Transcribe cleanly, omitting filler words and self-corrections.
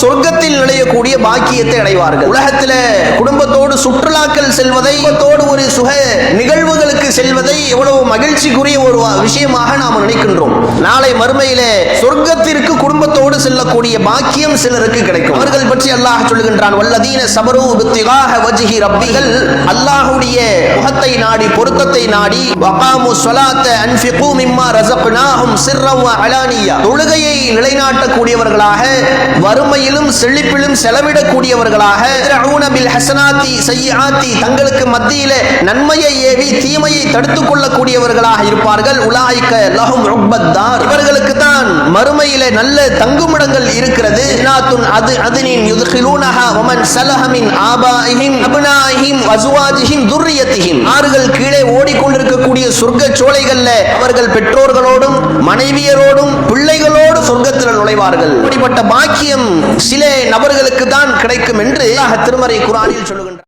சொர்க்கத்தில் நுழையக்கூடிய பாக்கியத்தை அடைவார்கள். உலகத்தில் குடும்பத்தோடு சுற்றுலாக்கள் செல்வதை, குடும்பத்தோடு ஒரு சுக நிகழ்வுகளுக்கு செல்வதை எவ்வளவு மகிழ்ச்சிக்குரிய ஒரு விஷயமாக நாம் நினைக்கின்றோம். நாளை மறுமையிலே சொர்க்கத்திற்கு குடும்பத்தோடு செல்லக்கூடிய பாக்கியம் சிலருக்கு கிடைக்கும். அவர்கள் பற்றி அல்லாஹ் சொல்லுகின்றான், வல்லதீன சபரு பித்திகாஹ வஜ்ஹி ரப்பிகள், அல்லாஹ்வுடைய முகத்தை நாடி, பொருத்தத்தை நாடி, வகாமு ஸலாத்த அன்ஃபிகு மிம்மா ரஸக்னாஹும் சிர்ரன் வ அலானியா, தொழுகையை நிலைநாட்டக்கூடியவர்களாக, வறுமையிலும் செழிப்பிலும் செலவிடக்கூடியவர்களாக, யத்ரஊன பில் ஹஸனாத்தி ஸய்யிஆத்தி, தங்களுக்கு மத்தியிலே நன்மையை ஏவி தீமையை தடுத்துக் கொள்ளக்கூடியவர்களாக இருப்பார்கள். உலாயிக லஹும் உக்பத்தார், இவர்களுக்கு தான் மறுமையிலே நல்ல தங்குமிடங்கள் இருக்கிறது. ஜன்னாத்துன் அதுனின் யுத்கிலூனஹா வமன் ஸலஹ மின் ஆபாஇஹிம் அப்னாஇஹிம் வஸவாஜிஹிம் துர்ரியத்திஹிம், ஆறுகள் கீழே ஓடிக்கொண்டிருக்கக்கூடிய சொர்க்க சோலைகள்ல அவர்கள் பெற்றோர்களோடும் மனைவியரோடும் பிள்ளைகளோடு சொர்க்கத்தில் நுழைவார்கள். இப்படிப்பட்ட பாக்கியம் சில நபர்களுக்கு தான் கிடைக்கும் என்று திருமறை குர்ஆனில் சொல்லுகின்றார்.